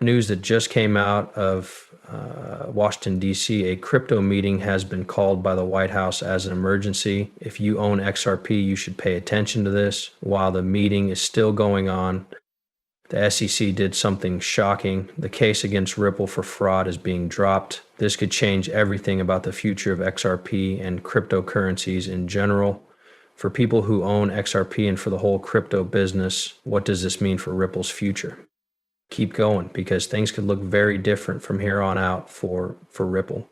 News that just came out of Washington, D.C., a crypto meeting has been called by the White House as an emergency. If you own XRP, you should pay attention to this. While the meeting is still going on, the SEC did something shocking. The case against Ripple for fraud is being dropped. This could change everything about the future of XRP and cryptocurrencies in general. For people who own XRP and for the whole crypto business, what does this mean for Ripple's future? Keep going, because things could look very different from here on out for Ripple.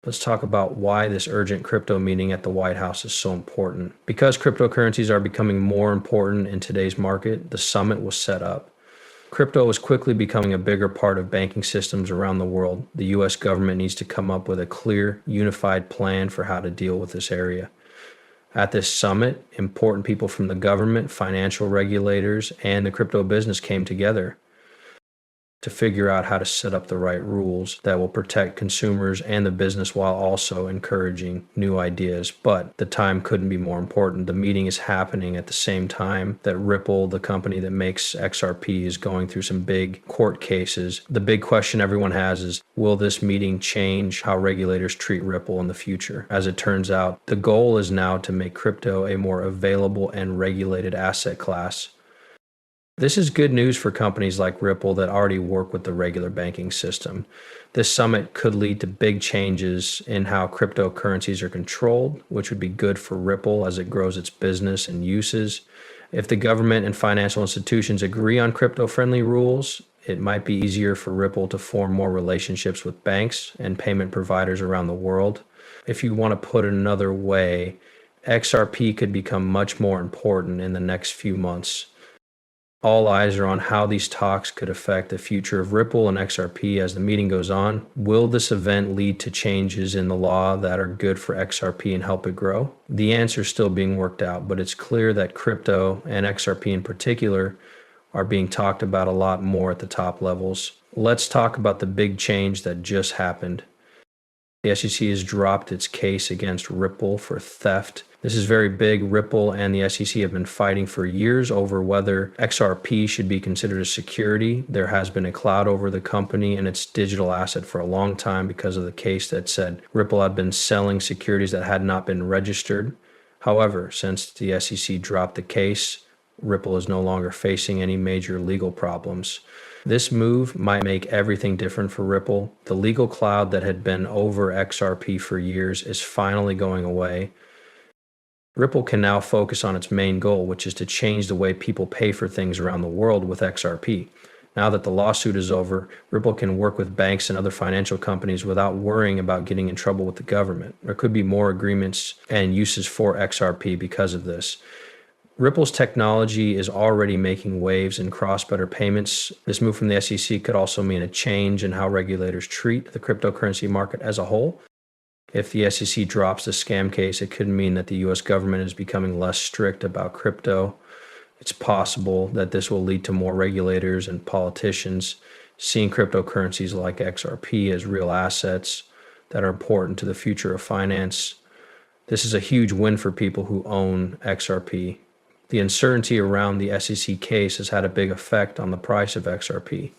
Let's talk about why this urgent crypto meeting at the White House is so important. Because cryptocurrencies are becoming more important in today's market, the summit was set up. Crypto is quickly becoming a bigger part of banking systems around the world. The US government needs to come up with a clear, unified plan for how to deal with this area. At this summit, important people from the government, financial regulators, and the crypto business came together to figure out how to set up the right rules that will protect consumers and the business while also encouraging new ideas. But the time couldn't be more important. The meeting is happening at the same time that Ripple, the company that makes XRP, is going through some big court cases. The big question everyone has is, will this meeting change how regulators treat Ripple in the future? As it turns out, the goal is now to make crypto a more available and regulated asset class. This is good news for companies like Ripple that already work with the regular banking system. This summit could lead to big changes in how cryptocurrencies are controlled, which would be good for Ripple as it grows its business and uses. If the government and financial institutions agree on crypto-friendly rules, it might be easier for Ripple to form more relationships with banks and payment providers around the world. If you want to put it another way, XRP could become much more important in the next few months. All eyes are on how these talks could affect the future of Ripple and XRP as the meeting goes on. Will this event lead to changes in the law that are good for XRP and help it grow? The answer is still being worked out, but it's clear that crypto and XRP in particular are being talked about a lot more at the top levels. Let's talk about the big change that just happened. The SEC has dropped its case against Ripple for theft. This is very big. Ripple and the SEC have been fighting for years over whether XRP should be considered a security. There has been a cloud over the company and its digital asset for a long time because of the case that said Ripple had been selling securities that had not been registered. However, since the SEC dropped the case, Ripple is no longer facing any major legal problems. This move might make everything different for Ripple. The legal cloud that had been over XRP for years is finally going away. Ripple can now focus on its main goal, which is to change the way people pay for things around the world with XRP. Now that the lawsuit is over, Ripple can work with banks and other financial companies without worrying about getting in trouble with the government. There could be more agreements and uses for XRP because of this. Ripple's technology is already making waves in cross-border payments. This move from the SEC could also mean a change in how regulators treat the cryptocurrency market as a whole. If the SEC drops the scam case, it could mean that the US government is becoming less strict about crypto. It's possible that this will lead to more regulators and politicians seeing cryptocurrencies like XRP as real assets that are important to the future of finance. This is a huge win for people who own XRP. The uncertainty around the SEC case has had a big effect on the price of XRP.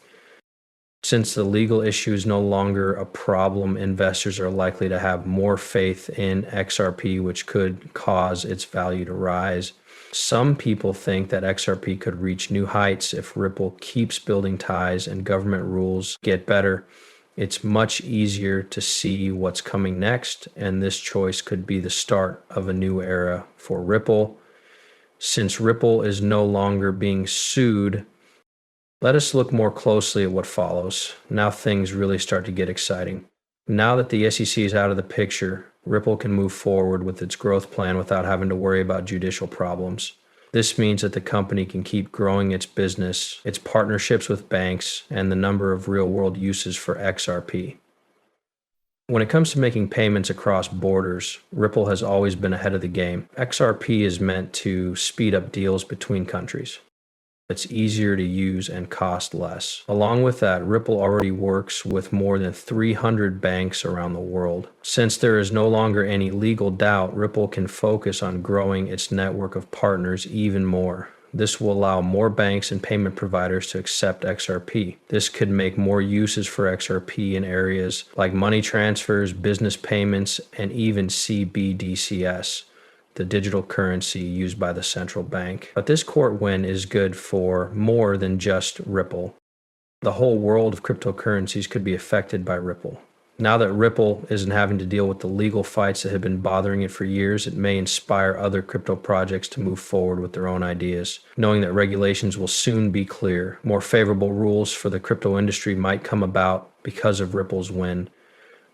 Since the legal issue is no longer a problem, investors are likely to have more faith in XRP, which could cause its value to rise. Some people think that XRP could reach new heights if Ripple keeps building ties and government rules get better. It's much easier to see what's coming next, and this choice could be the start of a new era for Ripple. Since Ripple is no longer being sued, let us look more closely at what follows. Now things really start to get exciting. Now that the SEC is out of the picture, Ripple can move forward with its growth plan without having to worry about judicial problems. This means that the company can keep growing its business, its partnerships with banks, and the number of real-world uses for XRP. When it comes to making payments across borders, Ripple has always been ahead of the game. XRP is meant to speed up deals between countries. It's easier to use and cost less. Along with that, Ripple already works with more than 300 banks around the world. Since there is no longer any legal doubt, Ripple can focus on growing its network of partners even more. This will allow more banks and payment providers to accept XRP. This could make more uses for XRP in areas like money transfers, business payments, and even CBDCs, the digital currency used by the central bank. But this court win is good for more than just Ripple. The whole world of cryptocurrencies could be affected by Ripple. Now that Ripple isn't having to deal with the legal fights that have been bothering it for years, it may inspire other crypto projects to move forward with their own ideas. Knowing that regulations will soon be clear, more favorable rules for the crypto industry might come about because of Ripple's win.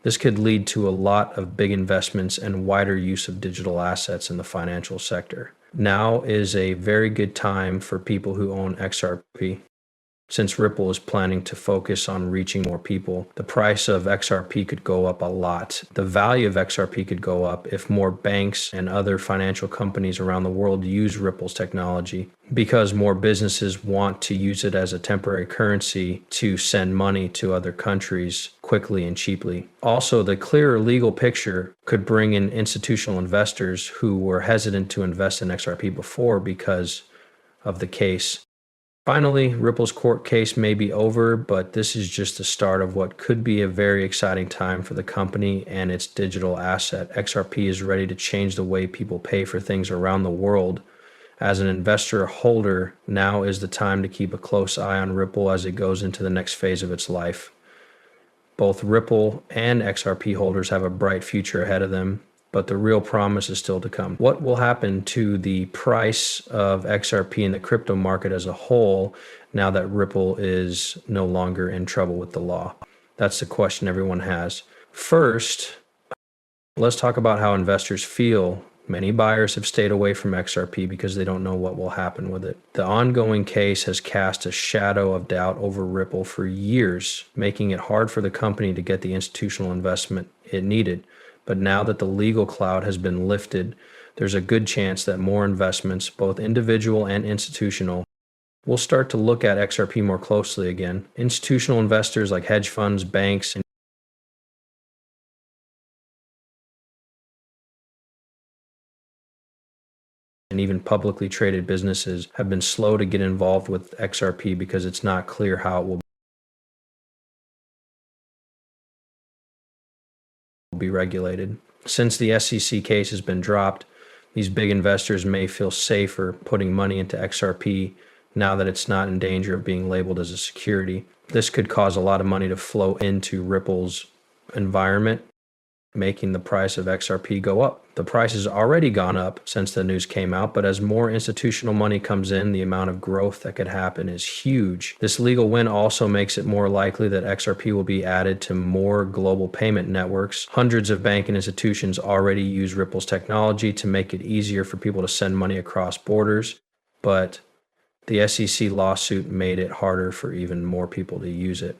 This could lead to a lot of big investments and wider use of digital assets in the financial sector. Now is a very good time for people who own XRP. Since Ripple is planning to focus on reaching more people, the price of XRP could go up a lot. The value of XRP could go up if more banks and other financial companies around the world use Ripple's technology, because more businesses want to use it as a temporary currency to send money to other countries quickly and cheaply. Also, the clearer legal picture could bring in institutional investors who were hesitant to invest in XRP before because of the case. Finally, Ripple's court case may be over, but this is just the start of what could be a very exciting time for the company and its digital asset. XRP is ready to change the way people pay for things around the world. As an investor holder, now is the time to keep a close eye on Ripple as it goes into the next phase of its life. Both Ripple and XRP holders have a bright future ahead of them, but the real promise is still to come. What will happen to the price of XRP in the crypto market as a whole now that Ripple is no longer in trouble with the law? That's the question everyone has. First, let's talk about how investors feel. Many buyers have stayed away from XRP because they don't know what will happen with it. The ongoing case has cast a shadow of doubt over Ripple for years, making it hard for the company to get the institutional investment it needed. But now that the legal cloud has been lifted, there's a good chance that more investments, both individual and institutional, will start to look at XRP more closely again. Institutional investors like hedge funds, banks, and even publicly traded businesses have been slow to get involved with XRP because it's not clear how it will be regulated. Since the SEC case has been dropped, these big investors may feel safer putting money into XRP now that it's not in danger of being labeled as a security. This could cause a lot of money to flow into Ripple's environment, making the price of XRP go up. The price has already gone up since the news came out, but as more institutional money comes in, the amount of growth that could happen is huge. This legal win also makes it more likely that XRP will be added to more global payment networks. Hundreds of banking institutions already use Ripple's technology to make it easier for people to send money across borders, but the SEC lawsuit made it harder for even more people to use it.